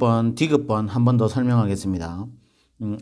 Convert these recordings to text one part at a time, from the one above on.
6번 디귿번 한 번 더 설명하겠습니다.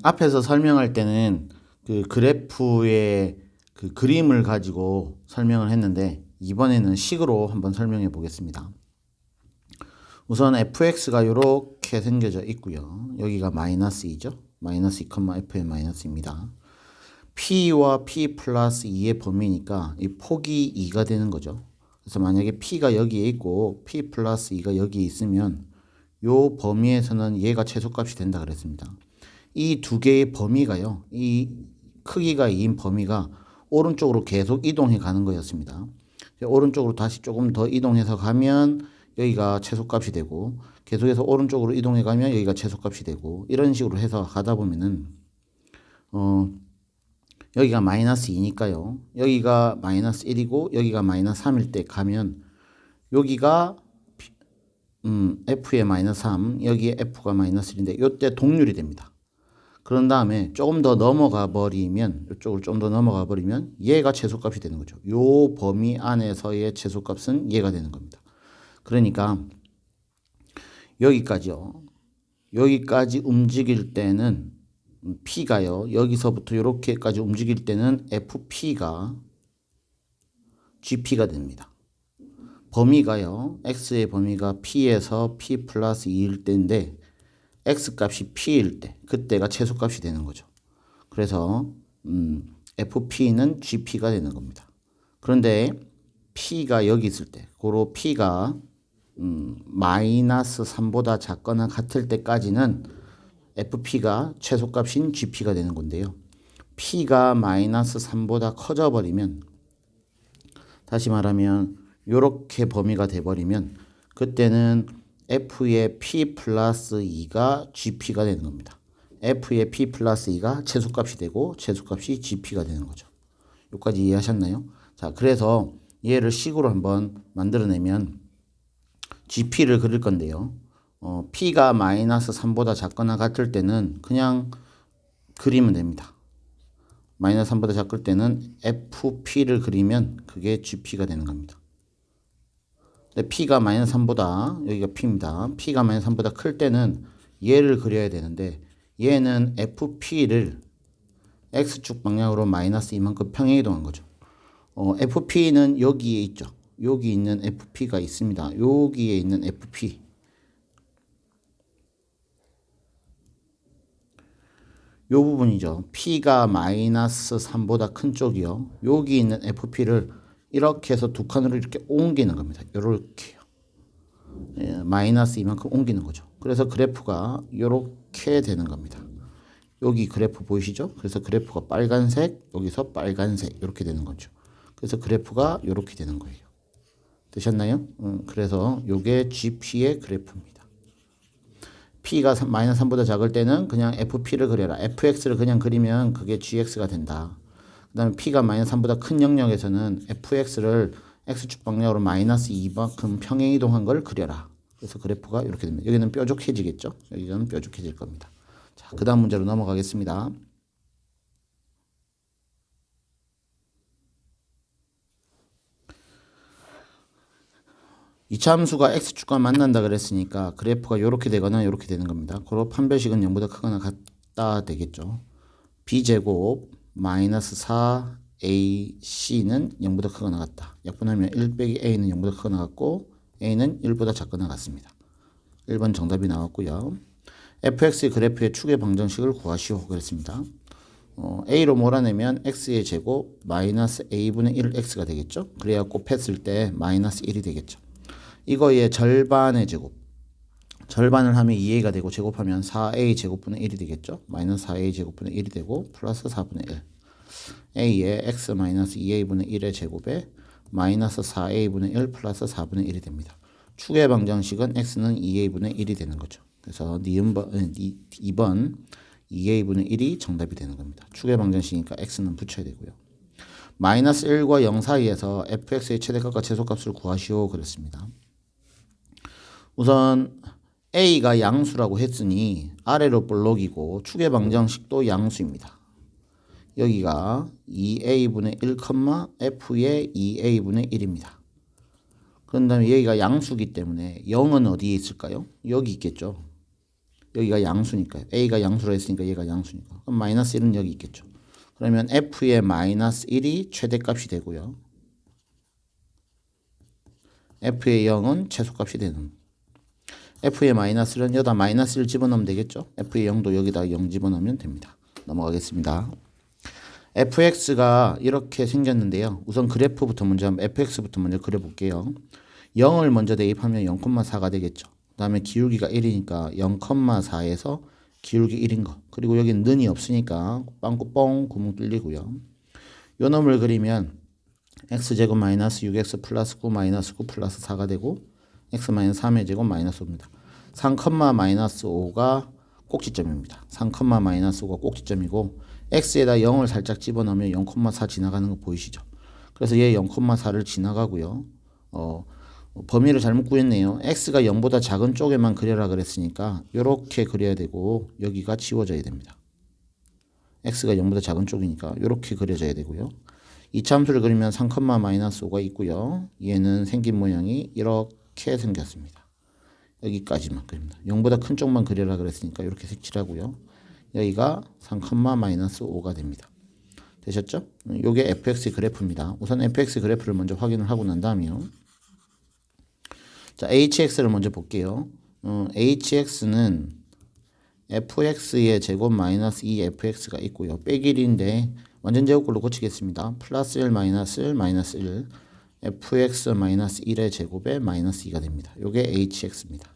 앞에서 설명할 때는 그 그래프의 그 그림을 가지고 설명을 했는데 이번에는 식으로 한번 설명해 보겠습니다. 우선 fx가 이렇게 생겨져 있고요. 여기가 마이너스 2죠. 마이너스 2, f의 마이너스입니다. p와 p 플러스 2의 범위니까 이 폭이 2가 되는 거죠. 그래서 만약에 p가 여기에 있고 p 플러스 2가 여기에 있으면 요 범위에서는 얘가 최소값이 된다 그랬습니다. 이 두 개의 범위가요, 이 크기가 2인 범위가 오른쪽으로 계속 이동해 가는 거였습니다. 오른쪽으로 다시 조금 더 이동해서 가면 여기가 최소값이 되고, 계속해서 오른쪽으로 이동해 가면 여기가 최소값이 되고, 이런 식으로 해서 가다 보면은 여기가 마이너스 2니까요. 여기가 마이너스 1이고 여기가 마이너스 3일 때 가면 여기가 f의 마이너스 3, 여기에 f가 마이너스 1인데 이때 동률이 됩니다. 그런 다음에 조금 더 넘어가 버리면, 이쪽으로 좀 더 넘어가 버리면 얘가 최소값이 되는 거죠. 요 범위 안에서의 최소값은 얘가 되는 겁니다. 그러니까 여기까지요. 여기까지 움직일 때는 P가요. 여기서부터 이렇게까지 움직일 때는 FP가 GP가 됩니다. 범위가요. X의 범위가 P에서 P 플러스 2일 때인데 X값이 P일 때 그때가 최소값이 되는 거죠. 그래서 FP는 GP가 되는 겁니다. 그런데 P가 여기 있을 때 고로 P가 마이너스 3보다 작거나 같을 때까지는 FP가 최소값인 GP가 되는 건데요. P가 마이너스 3보다 커져 버리면, 다시 말하면 이렇게 범위가 돼 버리면 그때는 F의 P 플러스 2가 GP가 되는 겁니다. F의 P 플러스 2가 최소값이 되고 최소값이 GP가 되는 거죠. 여기까지 이해하셨나요? 자, 그래서 얘를 식으로 한번 만들어내면 GP를 그릴 건데요. P가 마이너스 3보다 작거나 같을 때는 그냥 그리면 됩니다. 마이너스 3보다 작을 때는 FP를 그리면 그게 GP가 되는 겁니다. 근데 P가 마이너스 3보다, 여기가 P입니다. P가 마이너스 3보다 클 때는 얘를 그려야 되는데 얘는 FP를 X축 방향으로 마이너스 이만큼 평행이동한 거죠. FP는 여기에 있죠. 여기 있는 FP가 있습니다. 여기에 있는 FP. 요 부분이죠. P가 마이너스 3보다 큰 쪽이요. 여기 있는 FP를 이렇게 해서 두 칸으로 이렇게 옮기는 겁니다. 요렇게요. 예, 마이너스 이만큼 옮기는 거죠. 그래서 그래프가 요렇게 되는 겁니다. 여기 그래프 보이시죠? 그래서 그래프가 빨간색, 여기서 빨간색 이렇게 되는 거죠. 그래서 그래프가 요렇게 되는 거예요. 되셨나요? 그래서 요게 GP의 그래프입니다. P가 마이너스 3보다 작을 때는 그냥 FP를 그려라. FX를 그냥 그리면 그게 GX가 된다. 그 다음에 P가 마이너스 3보다 큰 영역에서는 FX를 X축 방향으로 마이너스 2만큼 평행이동한 걸 그려라. 그래서 그래프가 이렇게 됩니다. 여기는 뾰족해지겠죠? 여기는 뾰족해질 겁니다. 자, 그 다음 문제로 넘어가겠습니다. 이차함수가 X축과 만난다 그랬으니까 그래프가 이렇게 되거나 이렇게 되는 겁니다. 그리고 판별식은 0보다 크거나 같다 되겠죠. B제곱 마이너스 4AC는 0보다 크거나 같다. 약분하면 1 빼기 A는 0보다 크거나 같고 A는 1보다 작거나 같습니다. 1번 정답이 나왔고요. fx의 그래프의 축의 방정식을 구하시오 그랬습니다. A로 몰아내면 X의 제곱 마이너스 A분의 1X가 되겠죠. 그래야 곱했을 때 마이너스 1이 되겠죠. 이거의 절반의 제곱, 절반을 하면 2a가 되고 제곱하면 4a 제곱분의 1이 되겠죠. 마이너스 4a 제곱분의 1이 되고 플러스 4분의 1. a의 x 마이너스 2a분의 1의 제곱에 마이너스 4a분의 1 플러스 4분의 1이 됩니다. 축의 방정식은 x는 2a분의 1이 되는 거죠. 그래서 2번 2a분의 1이 정답이 되는 겁니다. 축의 방정식이니까 x는 붙여야 되고요. 마이너스 1과 0 사이에서 fx의 최대값과 최소값을 구하시오 그랬습니다. 우선 A가 양수라고 했으니 아래로 볼록이고 축의 방정식도 양수입니다. 여기가 2a분의 1, f의 2a분의 1입니다. 그런 다음에 여기가 양수기 때문에 0은 어디에 있을까요? 여기 있겠죠. 여기가 양수니까요. a가 양수로 했으니까 얘가 양수니까. 그럼 마이너스 1은 여기 있겠죠. 그러면 f의 마이너스 1이 최대값이 되고요. f의 0은 최소값이 되는. f의 마이너스는 여기다 마이너스 1 집어넣으면 되겠죠. f의 0도 여기다 0 집어넣으면 됩니다. 넘어가겠습니다. fx가 이렇게 생겼는데요. 우선 그래프부터 먼저 fx부터 먼저 그려볼게요. 0을 먼저 대입하면 0,4가 되겠죠. 그 다음에 기울기가 1이니까 0,4에서 기울기 1인 거. 그리고 여기는 는이 없으니까 빵꾸뻥 구멍 뚫리고요. 요 놈을 그리면 x제곱 마이너스 6x 플러스 9 마이너스 9 플러스 4가 되고 x 마이너스 3의 제곱 마이너스 5입니다. 3, 마이너스 5가 꼭지점입니다. 3, 마이너스 5가 꼭지점이고 x에다 0을 살짝 집어넣으면 0,4 지나가는 거 보이시죠? 그래서 얘 0,4를 지나가고요. 범위를 잘못 구했네요. x가 0보다 작은 쪽에만 그려라 그랬으니까 이렇게 그려야 되고 여기가 지워져야 됩니다. x가 0보다 작은 쪽이니까 이렇게 그려져야 되고요. 이차함수를 그리면 3, 마이너스 5가 있고요. 얘는 생긴 모양이 이렇게 생겼습니다. 여기까지만 그립니다. 0보다 큰 쪽만 그려라 그랬으니까 이렇게 색칠하고요. 여기가 3, 마이너스 5가 됩니다. 되셨죠? 이게 fx 그래프입니다. 우선 fx 그래프를 먼저 확인을 하고 난 다음에요. 자, hx를 먼저 볼게요. hx는 fx의 제곱 마이너스 2fx가 있고요. 빼기 1인데 완전 제곱꼴로 고치겠습니다. 플러스 1 마이너스 1 마이너스 1 fx 마이너스 1의 제곱에 마이너스 2가 됩니다. 이게 hx입니다.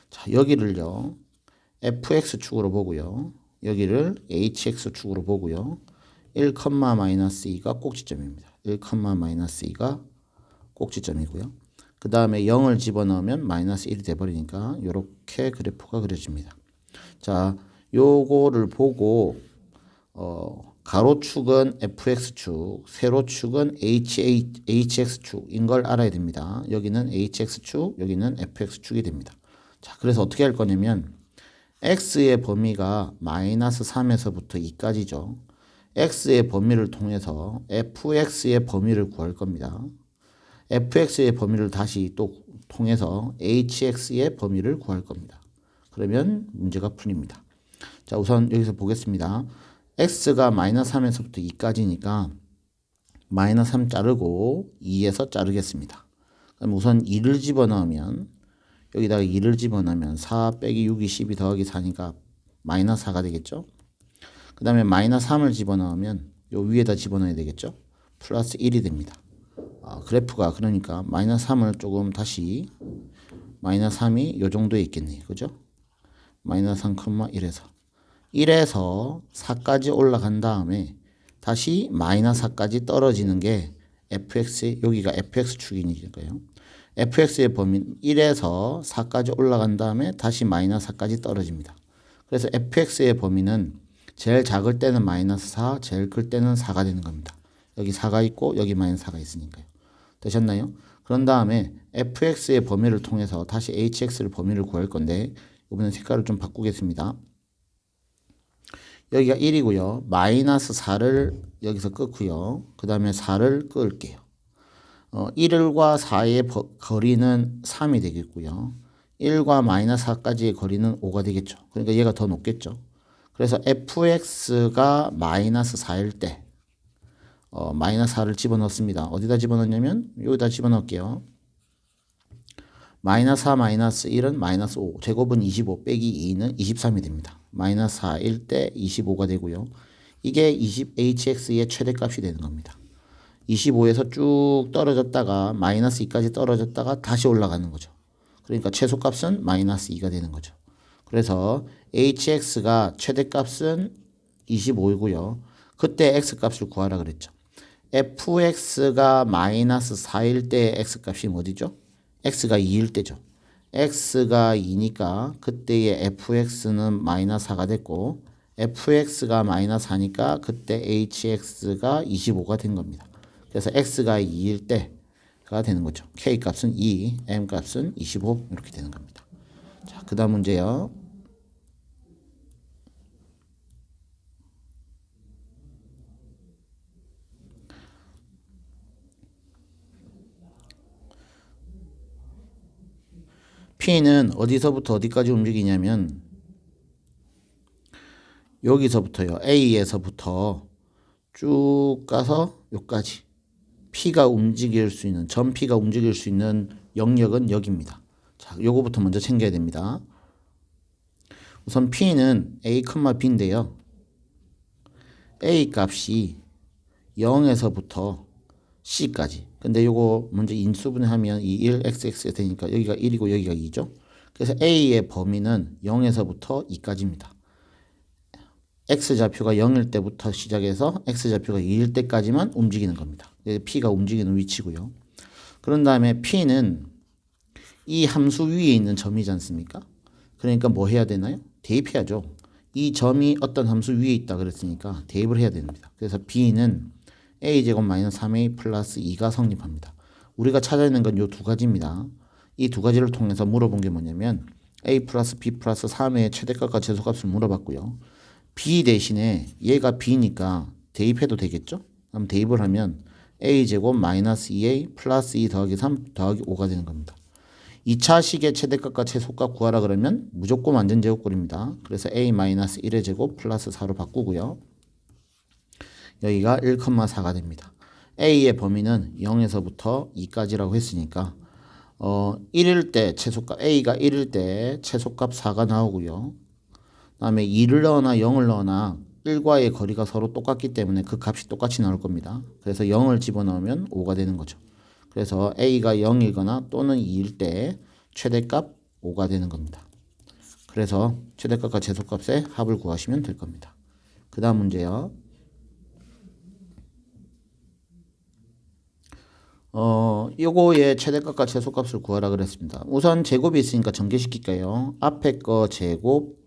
자, 여기를요. fx축으로 보고요. 여기를 hx축으로 보고요. 1, 마이너스 2가 꼭지점입니다. 1, 마이너스 2가 꼭지점이고요. 그 다음에 0을 집어넣으면 마이너스 1이 돼버리니까 이렇게 그래프가 그려집니다. 자, 요거를 보고 가로축은 fx축, 세로축은 hx축인 걸 알아야 됩니다. 여기는 hx축, 여기는 fx축이 됩니다. 자, 그래서 어떻게 할 거냐면 x의 범위가 마이너스 3에서부터 2까지죠. x의 범위를 통해서 fx의 범위를 구할 겁니다. fx의 범위를 다시 또 통해서 hx의 범위를 구할 겁니다. 그러면 문제가 풀립니다. 자, 우선 여기서 보겠습니다. x가 마이너스 3에서부터 2까지니까 마이너스 3 자르고 2에서 자르겠습니다. 그럼 우선 2를 집어넣으면 여기다가 2를 집어넣으면 4 빼기 6이 12 더하기 4니까 마이너스 4가 되겠죠. 그 다음에 마이너스 3을 집어넣으면 요 위에다 집어넣어야 되겠죠. 플러스 1이 됩니다. 그래프가 그러니까 마이너스 3을 조금 다시 마이너스 3이 요 정도에 있겠네요. 그죠? 마이너스 3,1에서 1에서 4까지 올라간 다음에 다시 마이너스 4까지 떨어지는 게 fx, 여기가 fx축이니까요. fx의 범위는 1에서 4까지 올라간 다음에 다시 마이너스 4까지 떨어집니다. 그래서 fx의 범위는 제일 작을 때는 마이너스 4, 제일 클 때는 4가 되는 겁니다. 여기 4가 있고 여기 마이너스 4가 있으니까요. 되셨나요? 그런 다음에 fx의 범위를 통해서 다시 hx를 범위를 구할 건데 이번엔 색깔을 좀 바꾸겠습니다. 여기가 1이고요. 마이너스 4를 여기서 끊고요. 그 다음에 4를 끌게요. 1과 4의 거리는 3이 되겠고요. 1과 마이너스 4까지의 거리는 5가 되겠죠. 그러니까 얘가 더 높겠죠. 그래서 fx가 마이너스 4일 때 마이너스 4를 집어넣습니다. 어디다 집어넣냐면 여기다 집어넣을게요. 마이너스 4 마이너스 1은 마이너스 5, 제곱은 25 빼기 2는 23이 됩니다. 마이너스 4일 때 25가 되고요. 이게 hx의 최대값이 되는 겁니다. 25에서 쭉 떨어졌다가 마이너스 2까지 떨어졌다가 다시 올라가는 거죠. 그러니까 최소값은 마이너스 2가 되는 거죠. 그래서 hx가 최대값은 25이고요. 그때 x값을 구하라 그랬죠. fx가 마이너스 4일 때 x값이 뭐죠? x가 2일 때죠. x가 2니까 그때의 fx는 마이너스 4가 됐고 fx가 마이너스 4니까 그때 hx가 25가 된 겁니다. 그래서 x가 2일 때가 되는 거죠. k값은 2, m값은 25 이렇게 되는 겁니다. 자, 그 다음 문제요. P는 어디서부터 어디까지 움직이냐면 여기서부터요. A에서부터 쭉 가서 여기까지 P가 움직일 수 있는, 전 P가 움직일 수 있는 영역은 여기입니다. 자, 요거부터 먼저 챙겨야 됩니다. 우선 P는 A, B인데요. A 값이 0에서부터 C까지. 근데 요거 먼저 인수분해하면 이 1, XX 되니까 여기가 1이고 여기가 2죠. 그래서 A의 범위는 0에서부터 2까지입니다. X좌표가 0일 때부터 시작해서 X좌표가 2일 때까지만 움직이는 겁니다. P가 움직이는 위치고요. 그런 다음에 P는 이 함수 위에 있는 점이지 않습니까? 그러니까 뭐 해야 되나요? 대입해야죠. 이 점이 어떤 함수 위에 있다 그랬으니까 대입을 해야 됩니다. 그래서 B는 A제곱 마이너스 3A 플러스 2가 성립합니다. 우리가 찾아내는 건 이 두 가지입니다. 이 두 가지를 통해서 물어본 게 뭐냐면 A 플러스 B 플러스 3의 최대값과 최소값을 물어봤고요. B 대신에 얘가 B니까 대입해도 되겠죠? 그럼 대입을 하면 A제곱 마이너스 2A 플러스 2 더하기 3 더하기 5가 되는 겁니다. 2차 식의 최대값과 최소값 구하라 그러면 무조건 완전 제곱꼴입니다. 그래서 A 마이너스 1의 제곱 플러스 4로 바꾸고요. 여기가 1,4가 됩니다. A의 범위는 0에서부터 2까지라고 했으니까 1일 때 최소값 A가 1일 때 최소값 4가 나오고요. 다음에 2를 넣거나 0을 넣거나 1과의 거리가 서로 똑같기 때문에 그 값이 똑같이 나올 겁니다. 그래서 0을 집어넣으면 5가 되는 거죠. 그래서 A가 0이거나 또는 2일 때 최대값 5가 되는 겁니다. 그래서 최대값과 최소값의 합을 구하시면 될 겁니다. 그 다음 문제요. 요거의 최대값과 최소값을 구하라 그랬습니다. 우선 제곱이 있으니까 전개시킬게요. 앞에 거 제곱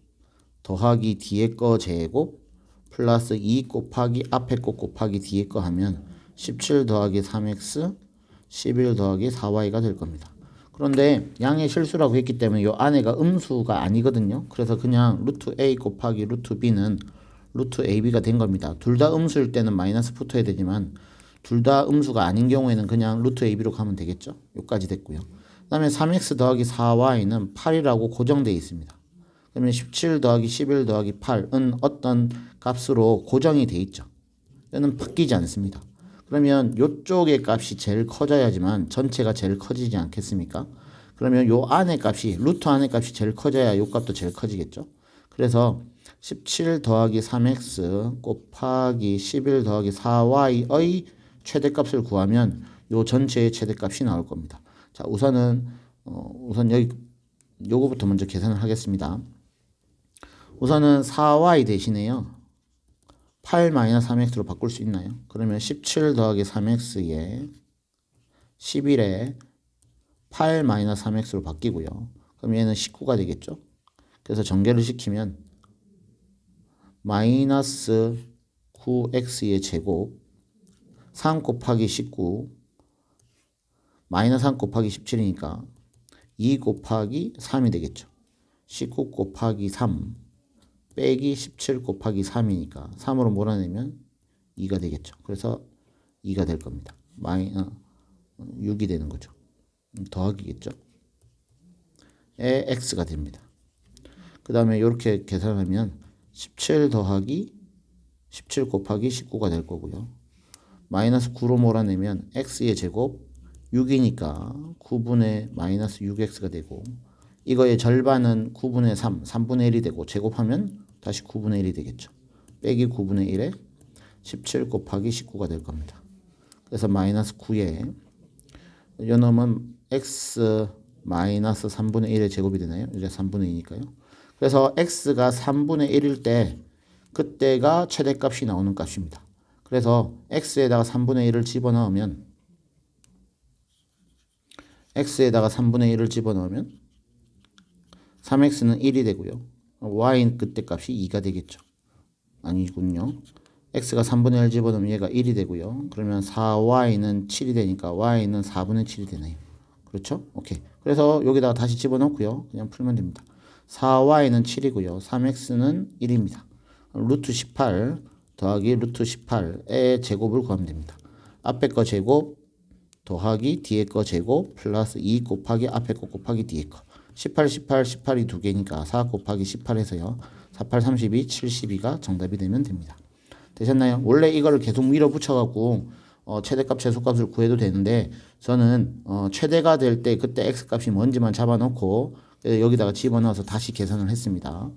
더하기 뒤에 거 제곱 플러스 2 곱하기 앞에 거 곱하기 뒤에 거 하면 17 더하기 3x 11 더하기 4y가 될 겁니다. 그런데 양의 실수라고 했기 때문에 이 안에가 음수가 아니거든요. 그래서 그냥 루트 a 곱하기 루트 b는 루트 ab가 된 겁니다. 둘 다 음수일 때는 마이너스 붙어야 되지만 둘 다 음수가 아닌 경우에는 그냥 루트 ab로 가면 되겠죠. 여기까지 됐고요. 그 다음에 3x 더하기 4y는 8이라고 고정되어 있습니다. 그러면 17 더하기 11 더하기 8은 어떤 값으로 고정이 되어 있죠. 얘는 바뀌지 않습니다. 그러면 이쪽의 값이 제일 커져야지만 전체가 제일 커지지 않겠습니까? 그러면 요 안의 값이 루트 안의 값이 제일 커져야 요 값도 제일 커지겠죠. 그래서 17 더하기 3x 곱하기 11 더하기 4y의 최대값을 구하면 요 전체의 최대값이 나올 겁니다. 자, 우선 여기 요거부터 먼저 계산을 하겠습니다. 우선은 4y 대신에요 8-3x로 바꿀 수 있나요? 그러면 17 더하기 3x에 11에 8-3x로 바뀌고요. 그럼 얘는 19가 되겠죠? 그래서 전개를 시키면 마이너스 9x의 제곱 3 곱하기 19 마이너스 3 곱하기 17이니까 2 곱하기 3이 되겠죠. 19 곱하기 3 빼기 17 곱하기 3이니까 3으로 몰아내면 2가 되겠죠. 그래서 2가 될 겁니다. 6이 되는 거죠. 더하기겠죠. 에 x가 됩니다. 그 다음에 이렇게 계산하면 17 더하기 17 곱하기 19가 될 거고요. 마이너스 9로 몰아내면 x의 제곱 6이니까 9분의 마이너스 6x가 되고 이거의 절반은 9분의 3, 3분의 1이 되고 제곱하면 다시 9분의 1이 되겠죠. 빼기 9분의 1에 17 곱하기 19가 될 겁니다. 그래서 마이너스 9에 요놈은 x 마이너스 3분의 1의 제곱이 되나요? 이제 3분의 2니까요. 그래서 x가 3분의 1일 때 그때가 최대값이 나오는 값입니다. 그래서 x에다가 3분의 1을 집어넣으면 x에다가 3분의 1을 집어넣으면 3x는 1이 되고요. y 그때 값이 2가 되겠죠. 아니군요. x가 3분의 1 집어넣으면 얘가 1이 되고요. 그러면 4y는 7이 되니까 y는 4분의 7이 되네요. 그렇죠? 오케이. 그래서 여기다가 다시 집어넣고요. 그냥 풀면 됩니다. 4y는 7이고요. 3x는 1입니다. 루트 18 더하기 루트 18의 제곱을 구하면 됩니다. 앞에 거 제곱 더하기 뒤에 거 제곱 플러스 2 곱하기 앞에 거 곱하기 뒤에 거 18, 18, 18이 두 개니까 4 곱하기 18 해서요. 48, 32, 72가 정답이 되면 됩니다. 되셨나요? 원래 이거를 계속 밀어붙여갖고 최대값, 최소값을 구해도 되는데 저는 최대가 될 때 그때 x값이 뭔지만 잡아놓고 여기다가 집어넣어서 다시 계산을 했습니다.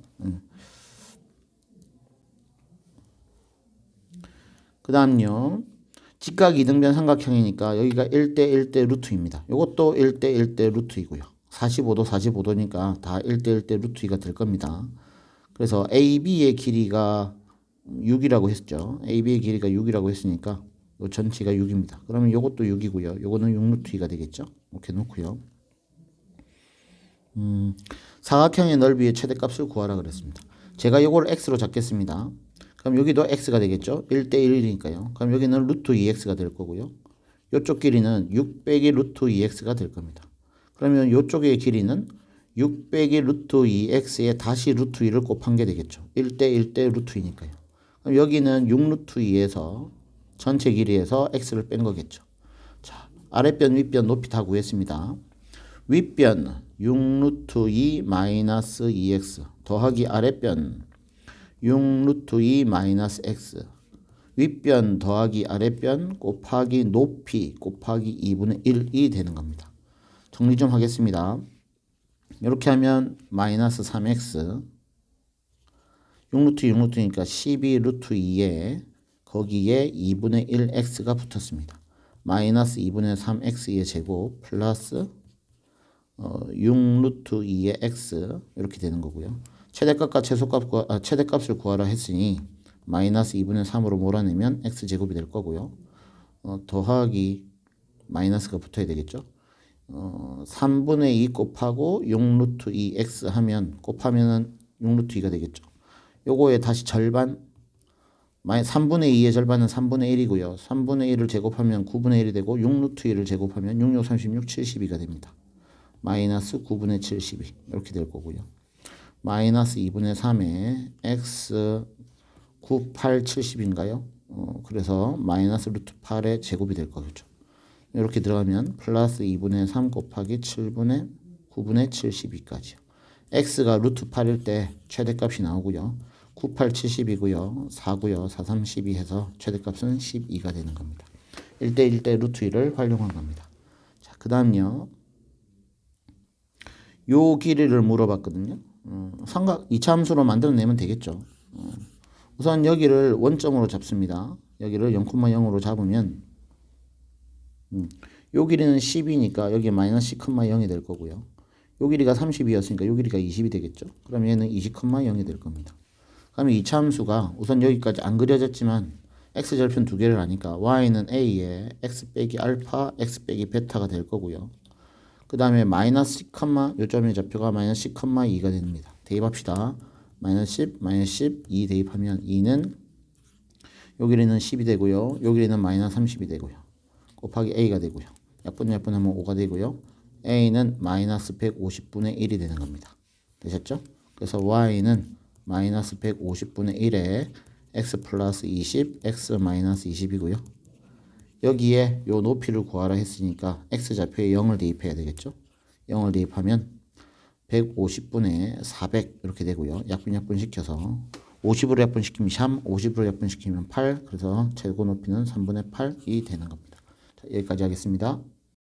그 다음요. 직각 이등변 삼각형이니까 여기가 1대 1대 루트입니다. 이것도 1대 1대 루트이고요. 45도 45도니까 다 1대 1대 루트 2가 될 겁니다. 그래서 AB의 길이가 6이라고 했죠. AB의 길이가 6이라고 했으니까 요 전체가 6입니다. 그러면 요것도 6이고요. 요거는 6 루트 2가 되겠죠. 이렇게 놓고요. 사각형의 넓이의 최대값을 구하라 그랬습니다. 제가 요걸 x로 잡겠습니다. 그럼 여기도 x가 되겠죠. 1대 1이니까요. 그럼 여기는 루트 2x가 될 거고요. 요쪽 길이는 6 빼기 루트 2x가 될 겁니다. 그러면 요쪽의 길이는 6 빼기 루트 2x에 다시 루트 2를 곱한 게 되겠죠. 1대 1대 루트 2니까요. 그럼 여기는 6 루트 2에서 전체 길이에서 x를 뺀 거겠죠. 자, 아랫변 윗변 높이 다 구했습니다. 윗변 6 루트 2 마이너스 2x 더하기 아랫변 6 루트 2 마이너스 x 윗변 더하기 아랫변 곱하기 높이 곱하기 2분의 1이 되는 겁니다. 정리 좀 하겠습니다. 이렇게 하면 마이너스 3x 6 루트 6 루트니까 12 루트 2에 거기에 2분의 1x가 붙었습니다. 마이너스 2분의 3x의 제곱 플러스 6 루트 2의 x 이렇게 되는 거고요. 최대값과 최대값을 구하라 했으니 마이너스 2분의 3으로 몰아내면 x제곱이 될 거고요. 더하기 마이너스가 붙어야 되겠죠. 3분의 2 곱하고 6 루트 2x 하면 곱하면은 6 루트 2가 되겠죠. 요거에 다시 절반 3분의 2의 절반은 3분의 1이고요. 3분의 1을 제곱하면 9분의 1이 되고 6 루트 2를 제곱하면 6, 6, 36, 72가 됩니다. 마이너스 9분의 72 이렇게 될 거고요. 마이너스 2분의 3에 x 9, 8, 70인가요? 그래서 마이너스 루트 8의 제곱이 될 거겠죠. 이렇게 들어가면 플러스 2분의 3 곱하기 7분의 9분의 72까지요. x가 루트 8일 때 최대값이 나오고요. 9, 8, 70이고요. 4고요. 4, 3, 12 해서 최대값은 12가 되는 겁니다. 1대 1대 루트 2를 활용한 겁니다. 자, 그 다음요. 요 길이를 물어봤거든요. 삼각 2차 함수로 만들어내면 되겠죠. 우선 여기를 원점으로 잡습니다. 여기를 0,0으로 잡으면 요 길이는 10이니까 여기 마이너스 10,0이 될 거고요. 요 길이가 30이었으니까 요 길이가 20이 되겠죠. 그럼 얘는 20,0이 될 겁니다. 그러면 2차 함수가 우선 여기까지 안 그려졌지만 x절편 두 개를 아니까 y는 a에 x 빼기 알파, x 빼기 베타가 될 거고요. 그 다음에 마이너스 10, 요점의 좌표가 마이너스 10,2가 됩니다. 대입합시다. 마이너스 10, 마이너스 10, 2 대입하면 2는 요 길이는 10이 되고요. 요 길이는 마이너스 30이 되고요. 곱하기 a가 되고요. 약분하면 5가 되고요. a는 마이너스 150분의 1이 되는 겁니다. 되셨죠? 그래서 y는 마이너스 150분의 1에 x 플러스 20, x 마이너스 20이고요. 여기에 요 높이를 구하라 했으니까 x좌표에 0을 대입해야 되겠죠. 0을 대입하면 150분의 400 이렇게 되고요. 약분시켜서 50으로 약분시키면 3, 50으로 약분시키면 8, 그래서 최고 높이는 3분의 8이 되는 겁니다. 자, 여기까지 하겠습니다.